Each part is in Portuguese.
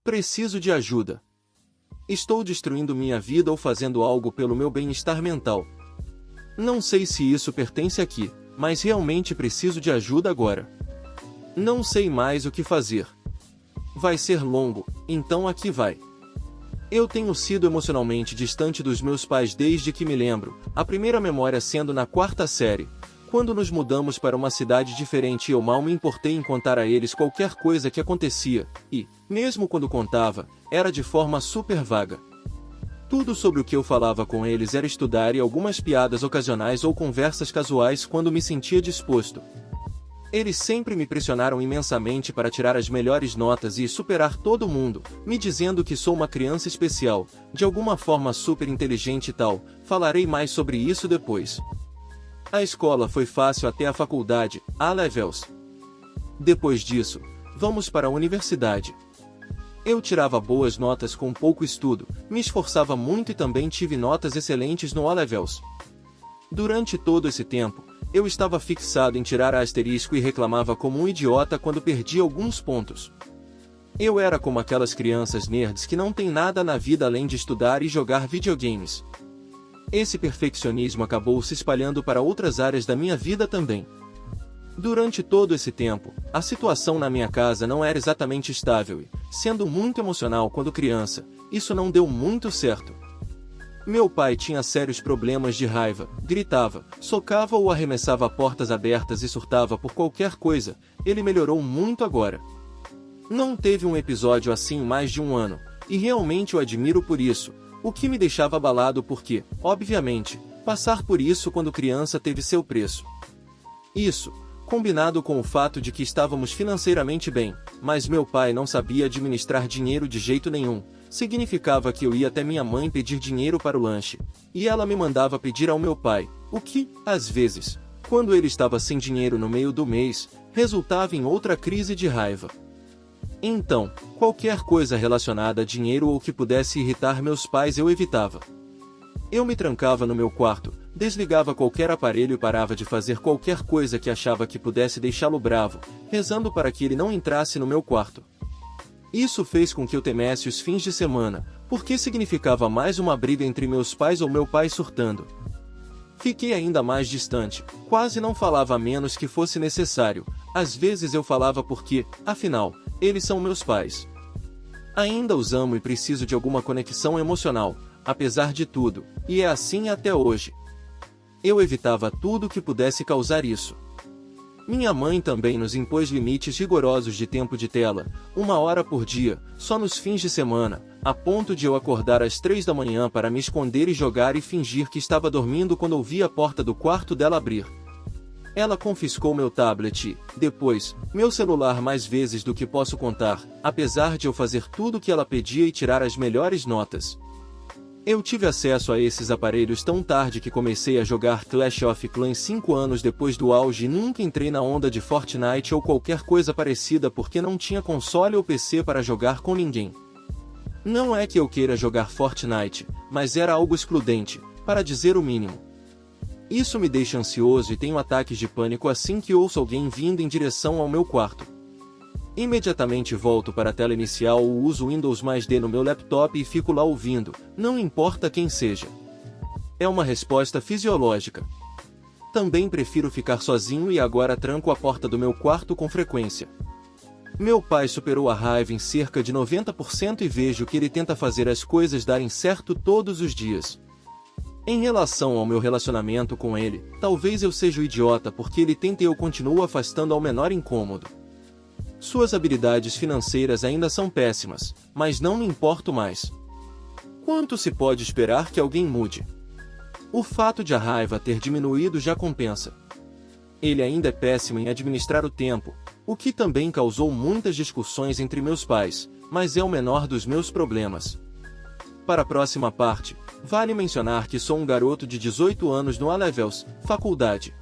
Preciso de ajuda. Estou destruindo minha vida ou fazendo algo pelo meu bem-estar mental. Não sei se isso pertence aqui, mas realmente preciso de ajuda agora. Não sei mais o que fazer. Vai ser longo, então aqui vai. Eu tenho sido emocionalmente distante dos meus pais desde que me lembro, a primeira memória sendo na 4ª série, quando nos mudamos para uma cidade diferente e eu mal me importei em contar a eles qualquer coisa que acontecia, e, mesmo quando contava, era de forma super vaga. Tudo sobre o que eu falava com eles era estudar e algumas piadas ocasionais ou conversas casuais quando me sentia disposto. Eles sempre me pressionaram imensamente para tirar as melhores notas e superar todo mundo, me dizendo que sou uma criança especial, de alguma forma super inteligente e tal. Falarei mais sobre isso depois. A escola foi fácil até a faculdade, A-Levels. Depois disso, vamos para a universidade. Eu tirava boas notas com pouco estudo, me esforçava muito e também tive notas excelentes no A-Levels. Durante todo esse tempo, eu estava fixado em tirar a asterisco e reclamava como um idiota quando perdia alguns pontos. Eu era como aquelas crianças nerds que não têm nada na vida além de estudar e jogar videogames. Esse perfeccionismo acabou se espalhando para outras áreas da minha vida também. Durante todo esse tempo, a situação na minha casa não era exatamente estável e, sendo muito emocional quando criança, isso não deu muito certo. Meu pai tinha sérios problemas de raiva, gritava, socava ou arremessava portas abertas e surtava por qualquer coisa. Ele melhorou muito agora. Não teve um episódio assim em mais de um ano, e realmente o admiro por isso, o que me deixava abalado porque, obviamente, passar por isso quando criança teve seu preço. Isso, combinado com o fato de que estávamos financeiramente bem, mas meu pai não sabia administrar dinheiro de jeito nenhum, significava que eu ia até minha mãe pedir dinheiro para o lanche, e ela me mandava pedir ao meu pai, o que, às vezes, quando ele estava sem dinheiro no meio do mês, resultava em outra crise de raiva. Então, qualquer coisa relacionada a dinheiro ou que pudesse irritar meus pais eu evitava. Eu me trancava no meu quarto, desligava qualquer aparelho e parava de fazer qualquer coisa que achava que pudesse deixá-lo bravo, rezando para que ele não entrasse no meu quarto. Isso fez com que eu temesse os fins de semana, porque significava mais uma briga entre meus pais ou meu pai surtando. Fiquei ainda mais distante, quase não falava a menos que fosse necessário, às vezes eu falava porque, afinal, eles são meus pais. Ainda os amo e preciso de alguma conexão emocional, apesar de tudo, e é assim até hoje. Eu evitava tudo que pudesse causar isso. Minha mãe também nos impôs limites rigorosos de tempo de tela, 1 hora por dia, só nos fins de semana, a ponto de eu acordar às 3 da manhã para me esconder e jogar e fingir que estava dormindo quando ouvi a porta do quarto dela abrir. Ela confiscou meu tablet e, depois, meu celular mais vezes do que posso contar, apesar de eu fazer tudo o que ela pedia e tirar as melhores notas. Eu tive acesso a esses aparelhos tão tarde que comecei a jogar Clash of Clans 5 anos depois do auge e nunca entrei na onda de Fortnite ou qualquer coisa parecida porque não tinha console ou PC para jogar com ninguém. Não é que eu queira jogar Fortnite, mas era algo excludente, para dizer o mínimo. Isso me deixa ansioso e tenho ataques de pânico assim que ouço alguém vindo em direção ao meu quarto. Imediatamente volto para a tela inicial ou uso Windows mais D no meu laptop e fico lá ouvindo, não importa quem seja. É uma resposta fisiológica. Também prefiro ficar sozinho e agora tranco a porta do meu quarto com frequência. Meu pai superou a raiva em cerca de 90% e vejo que ele tenta fazer as coisas darem certo todos os dias. Em relação ao meu relacionamento com ele, talvez eu seja o idiota porque ele tenta e eu continuo afastando ao menor incômodo. Suas habilidades financeiras ainda são péssimas, mas não me importo mais. Quanto se pode esperar que alguém mude? O fato de a raiva ter diminuído já compensa. Ele ainda é péssimo em administrar o tempo, o que também causou muitas discussões entre meus pais, mas é o menor dos meus problemas. Para a próxima parte, vale mencionar que sou um garoto de 18 anos no A-Levels, faculdade.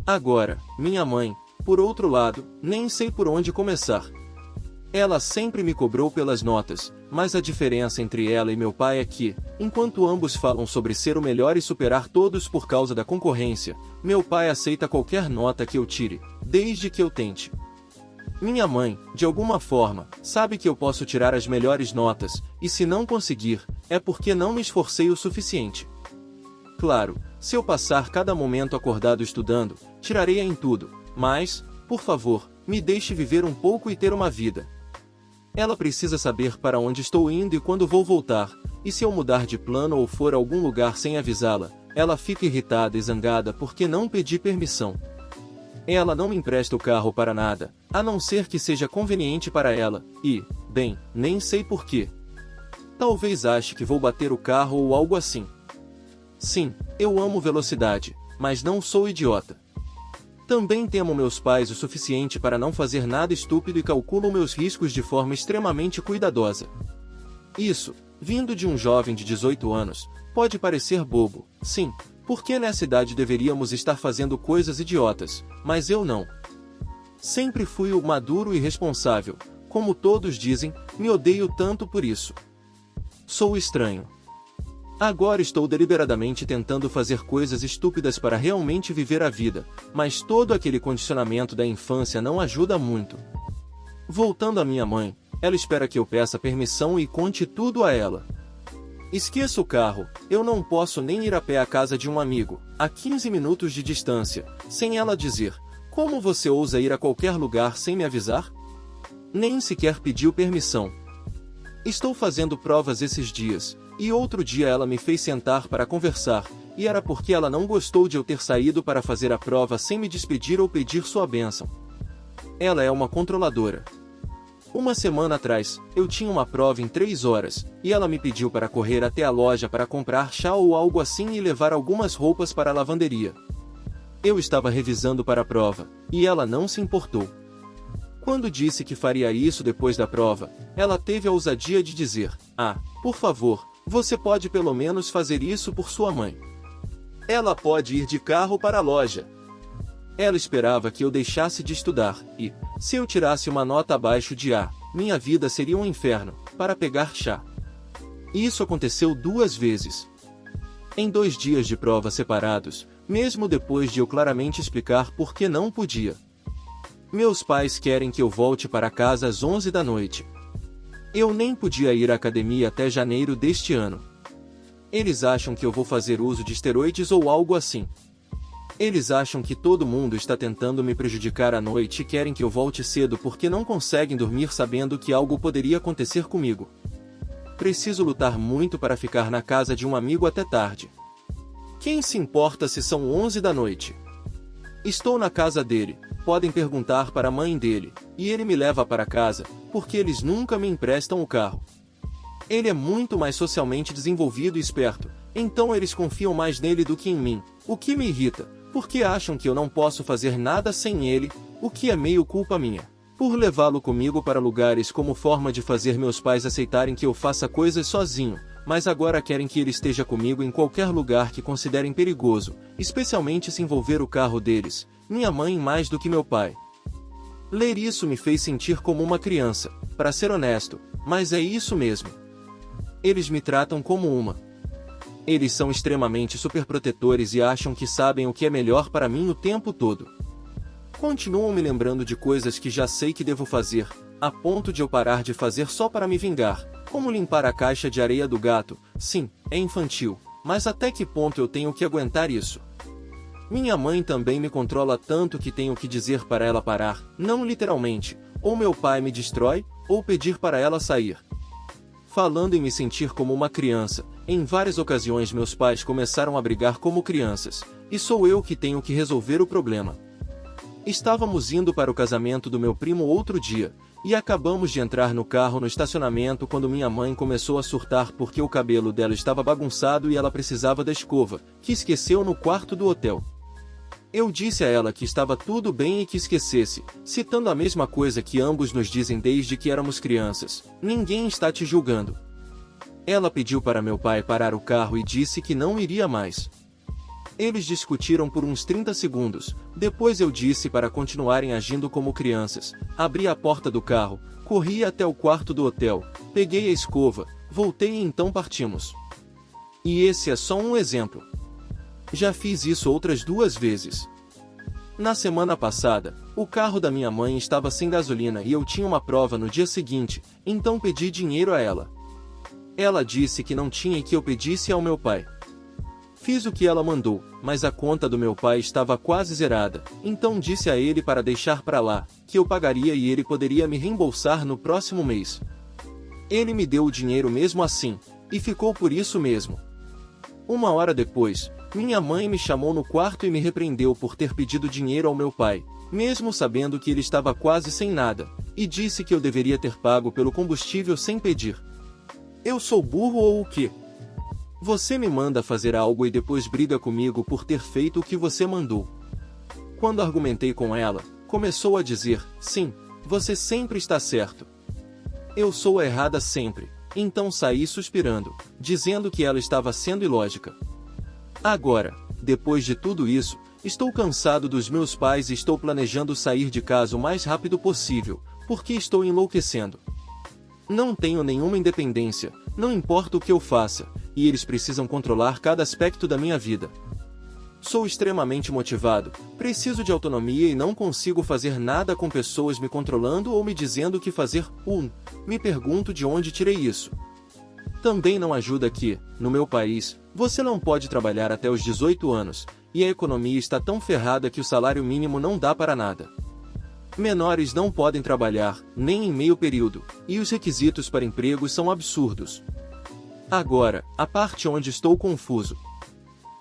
Agora, minha mãe, por outro lado, nem sei por onde começar. Ela sempre me cobrou pelas notas, mas a diferença entre ela e meu pai é que, enquanto ambos falam sobre ser o melhor e superar todos por causa da concorrência, meu pai aceita qualquer nota que eu tire, desde que eu tente. Minha mãe, de alguma forma, sabe que eu posso tirar as melhores notas, e se não conseguir, é porque não me esforcei o suficiente. Claro, se eu passar cada momento acordado estudando, tirarei em tudo, mas, por favor, me deixe viver um pouco e ter uma vida. Ela precisa saber para onde estou indo e quando vou voltar, e se eu mudar de plano ou for a algum lugar sem avisá-la, ela fica irritada e zangada porque não pedi permissão. Ela não me empresta o carro para nada, a não ser que seja conveniente para ela, e, bem, nem sei porquê. Talvez ache que vou bater o carro ou algo assim. Sim, eu amo velocidade, mas não sou idiota. Também temo meus pais o suficiente para não fazer nada estúpido e calculo meus riscos de forma extremamente cuidadosa. Isso, vindo de um jovem de 18 anos, pode parecer bobo, sim, porque nessa idade deveríamos estar fazendo coisas idiotas, mas eu não. Sempre fui o maduro e responsável, como todos dizem, me odeio tanto por isso. Sou estranho. Agora estou deliberadamente tentando fazer coisas estúpidas para realmente viver a vida, mas todo aquele condicionamento da infância não ajuda muito. Voltando à minha mãe, ela espera que eu peça permissão e conte tudo a ela. Esqueça o carro, eu não posso nem ir a pé à casa de um amigo, a 15 minutos de distância, sem ela dizer, como você ousa ir a qualquer lugar sem me avisar? Nem sequer pediu permissão. Estou fazendo provas esses dias, e outro dia ela me fez sentar para conversar, e era porque ela não gostou de eu ter saído para fazer a prova sem me despedir ou pedir sua bênção. Ela é uma controladora. Uma semana atrás, eu tinha uma prova em 3 horas, e ela me pediu para correr até a loja para comprar chá ou algo assim e levar algumas roupas para a lavanderia. Eu estava revisando para a prova, e ela não se importou. Quando disse que faria isso depois da prova, ela teve a ousadia de dizer, por favor, você pode pelo menos fazer isso por sua mãe. Ela pode ir de carro para a loja. Ela esperava que eu deixasse de estudar, e, se eu tirasse uma nota abaixo de A, minha vida seria um inferno, para pegar chá. Isso aconteceu 2 vezes. Em 2 dias de prova separados, mesmo depois de eu claramente explicar por que não podia. Meus pais querem que eu volte para casa às 11 da noite. Eu nem podia ir à academia até janeiro deste ano. Eles acham que eu vou fazer uso de esteroides ou algo assim. Eles acham que todo mundo está tentando me prejudicar à noite e querem que eu volte cedo porque não conseguem dormir sabendo que algo poderia acontecer comigo. Preciso lutar muito para ficar na casa de um amigo até tarde. Quem se importa se são 11 da noite? Estou na casa dele, podem perguntar para a mãe dele, e ele me leva para casa, porque eles nunca me emprestam o carro. Ele é muito mais socialmente desenvolvido e esperto, então eles confiam mais nele do que em mim, o que me irrita, porque acham que eu não posso fazer nada sem ele, o que é meio culpa minha. Por levá-lo comigo para lugares como forma de fazer meus pais aceitarem que eu faça coisas sozinho, mas agora querem que ele esteja comigo em qualquer lugar que considerem perigoso, especialmente se envolver o carro deles, minha mãe mais do que meu pai. Ler isso me fez sentir como uma criança, para ser honesto, mas é isso mesmo. Eles me tratam como uma. Eles são extremamente superprotetores e acham que sabem o que é melhor para mim o tempo todo. Continuam me lembrando de coisas que já sei que devo fazer, a ponto de eu parar de fazer só para me vingar, como limpar a caixa de areia do gato. Sim, é infantil, mas até que ponto eu tenho que aguentar isso? Minha mãe também me controla tanto que tenho que dizer para ela parar, não literalmente, ou meu pai me destrói, ou pedir para ela sair. Falando em me sentir como uma criança, em várias ocasiões meus pais começaram a brigar como crianças, e sou eu que tenho que resolver o problema. Estávamos indo para o casamento do meu primo outro dia, e acabamos de entrar no carro no estacionamento quando minha mãe começou a surtar porque o cabelo dela estava bagunçado e ela precisava da escova, que esqueceu no quarto do hotel. Eu disse a ela que estava tudo bem e que esquecesse, citando a mesma coisa que ambos nos dizem desde que éramos crianças: ninguém está te julgando. Ela pediu para meu pai parar o carro e disse que não iria mais. Eles discutiram por uns 30 segundos, depois eu disse para continuarem agindo como crianças, abri a porta do carro, corri até o quarto do hotel, peguei a escova, voltei e então partimos. E esse é só um exemplo. Já fiz isso outras 2 vezes. Na semana passada, O carro da minha mãe estava sem gasolina e eu tinha uma prova no dia seguinte, então pedi dinheiro a ela. Ela disse que não tinha e que eu pedisse ao meu pai. Fiz o que ela mandou, mas a conta do meu pai estava quase zerada, então disse a ele para deixar para lá, que eu pagaria e ele poderia me reembolsar no próximo mês. Ele me deu o dinheiro mesmo assim, e ficou por isso mesmo. Uma hora depois, minha mãe me chamou no quarto e me repreendeu por ter pedido dinheiro ao meu pai, mesmo sabendo que ele estava quase sem nada, e disse que eu deveria ter pago pelo combustível sem pedir. Eu sou burro ou o quê? Você me manda fazer algo e depois briga comigo por ter feito o que você mandou. Quando argumentei com ela, começou a dizer, sim, você sempre está certo. Eu sou a errada sempre, então saí suspirando, dizendo que ela estava sendo ilógica. Agora, depois de tudo isso, estou cansado dos meus pais e estou planejando sair de casa o mais rápido possível, porque estou enlouquecendo. Não tenho nenhuma independência, não importa o que eu faça, e eles precisam controlar cada aspecto da minha vida. Sou extremamente motivado, preciso de autonomia e não consigo fazer nada com pessoas me controlando ou me dizendo o que fazer. Me pergunto de onde tirei isso. Também não ajuda que, no meu país, você não pode trabalhar até os 18 anos, e a economia está tão ferrada que o salário mínimo não dá para nada. Menores não podem trabalhar, nem em meio período, e os requisitos para emprego são absurdos. Agora, a parte onde estou confuso.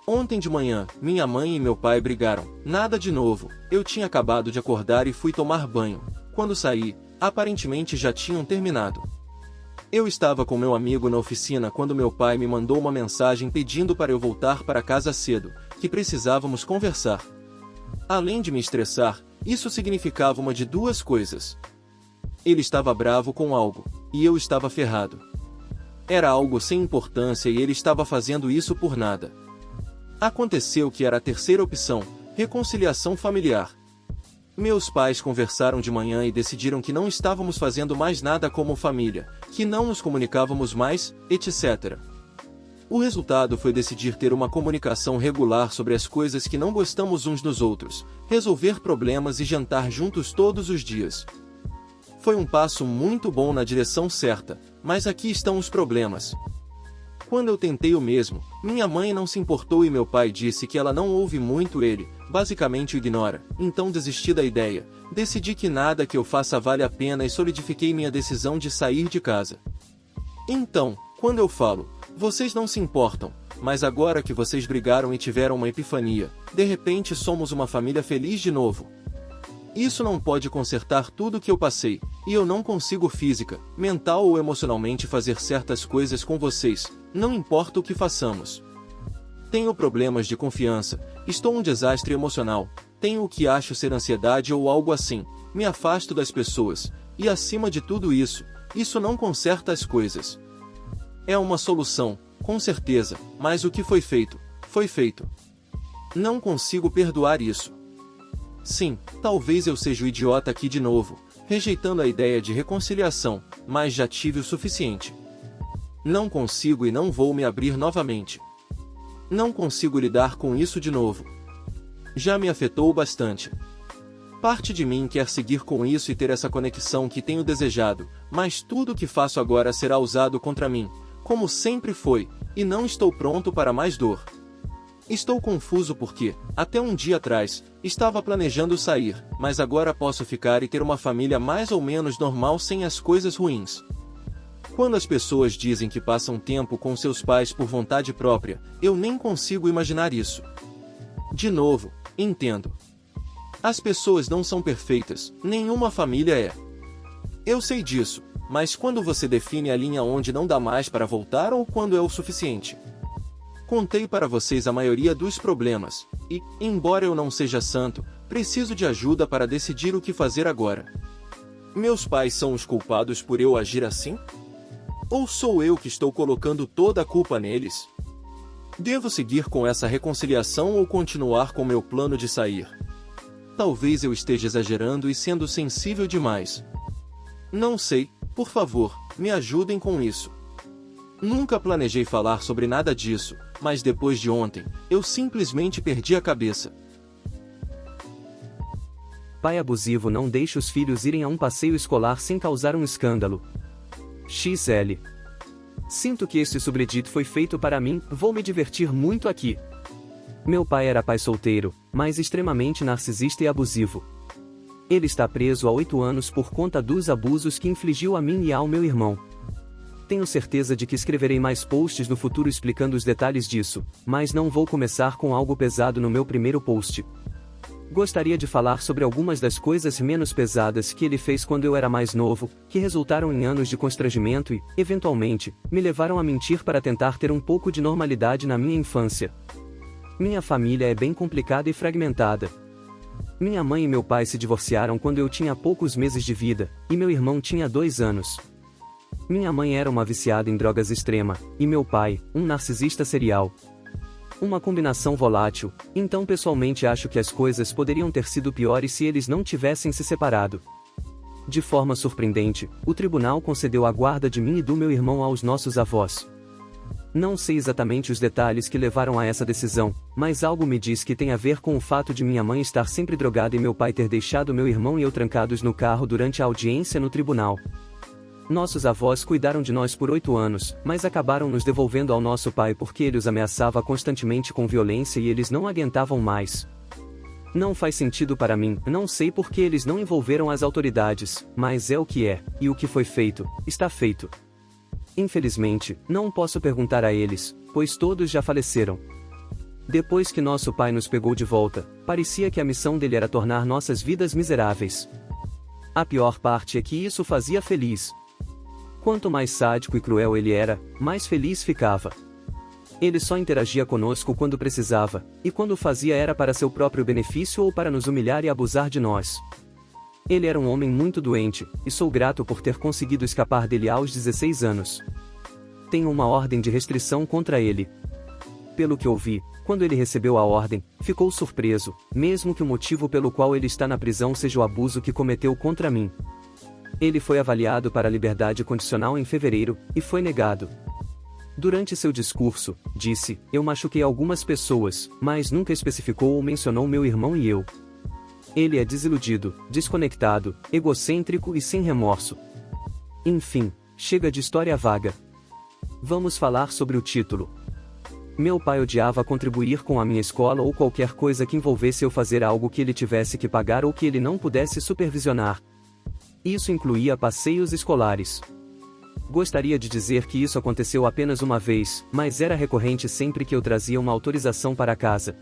Ontem de manhã, minha mãe e meu pai brigaram. Nada de novo, eu tinha acabado de acordar e fui tomar banho. Quando saí, aparentemente já tinham terminado. Eu estava com meu amigo na oficina quando meu pai me mandou uma mensagem pedindo para eu voltar para casa cedo, que precisávamos conversar. Além de me estressar, isso significava uma de duas coisas. Ele estava bravo com algo, e eu estava ferrado. Era algo sem importância e ele estava fazendo isso por nada. Aconteceu que era a terceira opção, reconciliação familiar. Meus pais conversaram de manhã e decidiram que não estávamos fazendo mais nada como família, que não nos comunicávamos mais, etc. O resultado foi decidir ter uma comunicação regular sobre as coisas que não gostamos uns dos outros, resolver problemas e jantar juntos todos os dias. Foi um passo muito bom na direção certa, mas aqui estão os problemas. Quando eu tentei o mesmo, minha mãe não se importou e meu pai disse que ela não ouve muito ele, basicamente o ignora, então desisti da ideia, decidi que nada que eu faça vale a pena e solidifiquei minha decisão de sair de casa. Então, quando eu falo, vocês não se importam, mas agora que vocês brigaram e tiveram uma epifania, de repente somos uma família feliz de novo. Isso não pode consertar tudo que eu passei, e eu não consigo física, mental ou emocionalmente fazer certas coisas com vocês, não importa o que façamos. Tenho problemas de confiança, estou um desastre emocional, tenho o que acho ser ansiedade ou algo assim, me afasto das pessoas, e acima de tudo isso, isso não conserta as coisas. É uma solução, com certeza, mas o que foi feito, foi feito. Não consigo perdoar isso. Sim, talvez eu seja o idiota aqui de novo, rejeitando a ideia de reconciliação, mas já tive o suficiente. Não consigo e não vou me abrir novamente. Não consigo lidar com isso de novo. Já me afetou bastante. Parte de mim quer seguir com isso e ter essa conexão que tenho desejado, mas tudo o que faço agora será usado contra mim, como sempre foi, e não estou pronto para mais dor. Estou confuso porque, até um dia atrás, estava planejando sair, mas agora posso ficar e ter uma família mais ou menos normal sem as coisas ruins. Quando as pessoas dizem que passam tempo com seus pais por vontade própria, eu nem consigo imaginar isso. De novo, entendo. As pessoas não são perfeitas, nenhuma família é. Eu sei disso, mas quando você define a linha onde não dá mais para voltar ou quando é o suficiente? Contei para vocês a maioria dos problemas, e, embora eu não seja santo, preciso de ajuda para decidir o que fazer agora. Meus pais são os culpados por eu agir assim? Ou sou eu que estou colocando toda a culpa neles? Devo seguir com essa reconciliação ou continuar com meu plano de sair? Talvez eu esteja exagerando e sendo sensível demais. Não sei, por favor, me ajudem com isso. Nunca planejei falar sobre nada disso, mas depois de ontem, eu simplesmente perdi a cabeça. pai abusivo não deixa os filhos irem a um passeio escolar sem causar um escândalo. XL. Sinto que este subreddit foi feito para mim, vou me divertir muito aqui. Meu pai era pai solteiro, mas extremamente narcisista e abusivo. Ele está preso há 8 anos por conta dos abusos que infligiu a mim e ao meu irmão. Tenho certeza de que escreverei mais posts no futuro explicando os detalhes disso, mas não vou começar com algo pesado no meu primeiro post. Gostaria de falar sobre algumas das coisas menos pesadas que ele fez quando eu era mais novo, que resultaram em anos de constrangimento e, eventualmente, me levaram a mentir para tentar ter um pouco de normalidade na minha infância. Minha família é bem complicada e fragmentada. Minha mãe e meu pai se divorciaram quando eu tinha poucos meses de vida, e meu irmão tinha 2 anos. Minha mãe era uma viciada em drogas extrema, e meu pai, um narcisista serial. Uma combinação volátil, então pessoalmente acho que as coisas poderiam ter sido piores se eles não tivessem se separado. De forma surpreendente, o tribunal concedeu a guarda de mim e do meu irmão aos nossos avós. Não sei exatamente os detalhes que levaram a essa decisão, mas algo me diz que tem a ver com o fato de minha mãe estar sempre drogada e meu pai ter deixado meu irmão e eu trancados no carro durante a audiência no tribunal. Nossos avós cuidaram de nós por 8 anos, mas acabaram nos devolvendo ao nosso pai porque ele os ameaçava constantemente com violência e eles não aguentavam mais. Não faz sentido para mim, não sei por que eles não envolveram as autoridades, mas é o que é, e o que foi feito, está feito. Infelizmente, não posso perguntar a eles, pois todos já faleceram. Depois que nosso pai nos pegou de volta, parecia que a missão dele era tornar nossas vidas miseráveis. A pior parte é que isso fazia feliz. Quanto mais sádico e cruel ele era, mais feliz ficava. Ele só interagia conosco quando precisava, e quando fazia era para seu próprio benefício ou para nos humilhar e abusar de nós. Ele era um homem muito doente, e sou grato por ter conseguido escapar dele aos 16 anos. Tenho uma ordem de restrição contra ele. Pelo que ouvi, quando ele recebeu a ordem, ficou surpreso, mesmo que o motivo pelo qual ele está na prisão seja o abuso que cometeu contra mim. Ele foi avaliado para liberdade condicional em fevereiro, e foi negado. Durante seu discurso, disse: "Eu machuquei algumas pessoas, mas nunca especificou ou mencionou meu irmão e eu." Ele é desiludido, desconectado, egocêntrico e sem remorso. Enfim, chega de história vaga. Vamos falar sobre o título. Meu pai odiava contribuir com a minha escola ou qualquer coisa que envolvesse eu fazer algo que ele tivesse que pagar ou que ele não pudesse supervisionar. Isso incluía passeios escolares. Gostaria de dizer que isso aconteceu apenas uma vez, mas era recorrente sempre que eu trazia uma autorização para casa.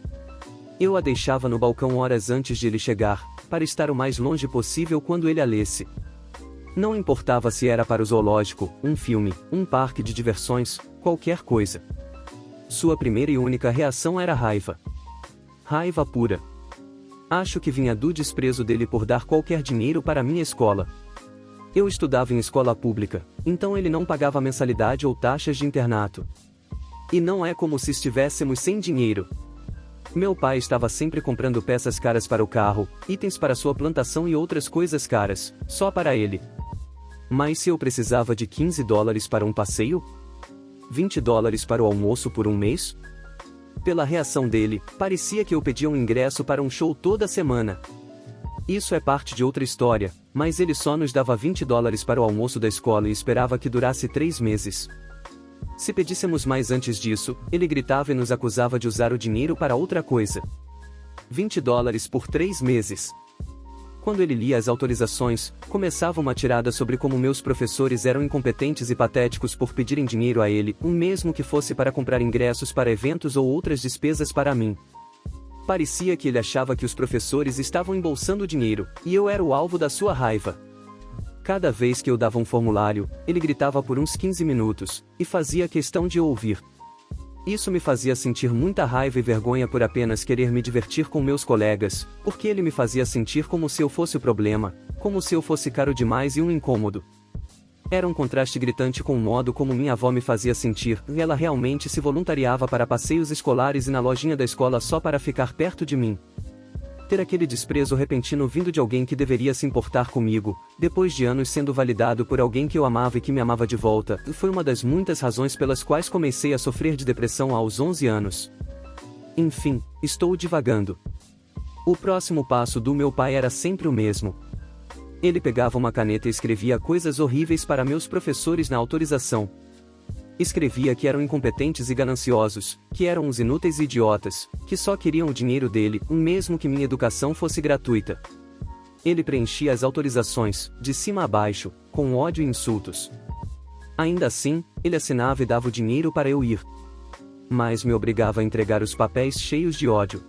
Eu a deixava no balcão horas antes de ele chegar, para estar o mais longe possível quando ele a lesse. Não importava se era para o zoológico, um filme, um parque de diversões, qualquer coisa. Sua primeira e única reação era raiva. Raiva pura. Acho que vinha do desprezo dele por dar qualquer dinheiro para minha escola. Eu estudava em escola pública, então ele não pagava mensalidade ou taxas de internato. E não é como se estivéssemos sem dinheiro. Meu pai estava sempre comprando peças caras para o carro, itens para sua plantação e outras coisas caras, só para ele. Mas se eu precisava de $15 para um passeio? $20 para o almoço por um mês? Pela reação dele, parecia que eu pedia um ingresso para um show toda semana. Isso é parte de outra história, mas ele só nos dava $20 para o almoço da escola e esperava que durasse 3 meses. Se pedíssemos mais antes disso, ele gritava e nos acusava de usar o dinheiro para outra coisa. $20 por 3 meses. Quando ele lia as autorizações, começava uma tirada sobre como meus professores eram incompetentes e patéticos por pedirem dinheiro a ele, mesmo que fosse para comprar ingressos para eventos ou outras despesas para mim. Parecia que ele achava que os professores estavam embolsando dinheiro, e eu era o alvo da sua raiva. Cada vez que eu dava um formulário, ele gritava por uns 15 minutos, e fazia questão de ouvir. Isso me fazia sentir muita raiva e vergonha por apenas querer me divertir com meus colegas, porque ele me fazia sentir como se eu fosse o problema, como se eu fosse caro demais e um incômodo. Era um contraste gritante com o modo como minha avó me fazia sentir, e ela realmente se voluntariava para passeios escolares e na lojinha da escola só para ficar perto de mim. Ter aquele desprezo repentino vindo de alguém que deveria se importar comigo, depois de anos sendo validado por alguém que eu amava e que me amava de volta, foi uma das muitas razões pelas quais comecei a sofrer de depressão aos 11 anos. Enfim, estou divagando. O próximo passo do meu pai era sempre o mesmo. Ele pegava uma caneta e escrevia coisas horríveis para meus professores na autorização. Escrevia que eram incompetentes e gananciosos, que eram uns inúteis e idiotas, que só queriam o dinheiro dele, mesmo que minha educação fosse gratuita. Ele preenchia as autorizações, de cima a baixo, com ódio e insultos. Ainda assim, ele assinava e dava o dinheiro para eu ir. Mas me obrigava a entregar os papéis cheios de ódio.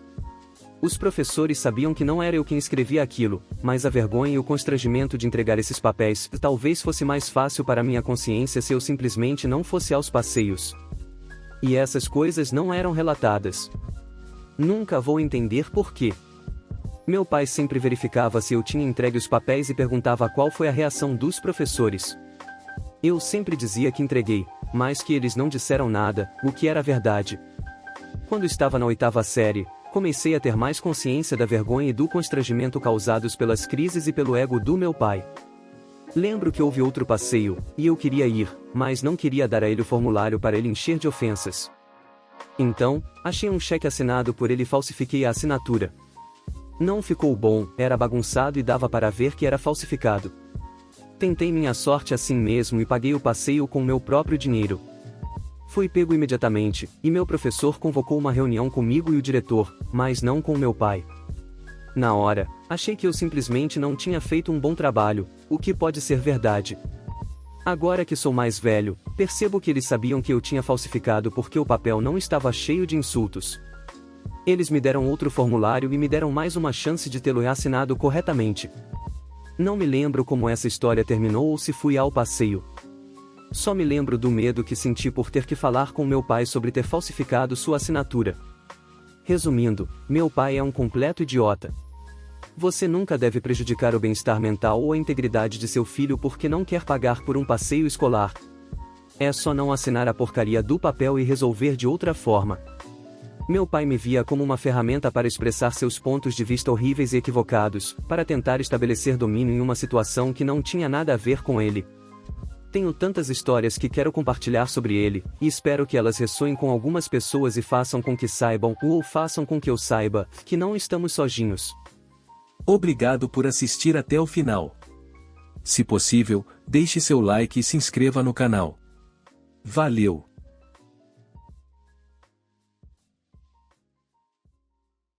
Os professores sabiam que não era eu quem escrevia aquilo, mas a vergonha e o constrangimento de entregar esses papéis talvez fosse mais fácil para minha consciência se eu simplesmente não fosse aos passeios. E essas coisas não eram relatadas. Nunca vou entender por quê. Meu pai sempre verificava se eu tinha entregue os papéis e perguntava qual foi a reação dos professores. Eu sempre dizia que entreguei, mas que eles não disseram nada, o que era verdade. Quando estava na 8ª série, comecei a ter mais consciência da vergonha e do constrangimento causados pelas crises e pelo ego do meu pai. Lembro que houve outro passeio, e eu queria ir, mas não queria dar a ele o formulário para ele encher de ofensas. Então, achei um cheque assinado por ele e falsifiquei a assinatura. Não ficou bom, era bagunçado e dava para ver que era falsificado. Tentei minha sorte assim mesmo e paguei o passeio com meu próprio dinheiro. Fui pego imediatamente, e meu professor convocou uma reunião comigo e o diretor, mas não com meu pai. Na hora, achei que eu simplesmente não tinha feito um bom trabalho, o que pode ser verdade. Agora que sou mais velho, percebo que eles sabiam que eu tinha falsificado porque o papel não estava cheio de insultos. Eles me deram outro formulário e me deram mais uma chance de tê-lo assinado corretamente. Não me lembro como essa história terminou ou se fui ao passeio. Só me lembro do medo que senti por ter que falar com meu pai sobre ter falsificado sua assinatura. Resumindo, meu pai é um completo idiota. Você nunca deve prejudicar o bem-estar mental ou a integridade de seu filho porque não quer pagar por um passeio escolar. É só não assinar a porcaria do papel e resolver de outra forma. Meu pai me via como uma ferramenta para expressar seus pontos de vista horríveis e equivocados, para tentar estabelecer domínio em uma situação que não tinha nada a ver com ele. Tenho tantas histórias que quero compartilhar sobre ele, e espero que elas ressoem com algumas pessoas e façam com que saibam, ou façam com que eu saiba, que não estamos sozinhos. Obrigado por assistir até o final. Se possível, deixe seu like e se inscreva no canal. Valeu!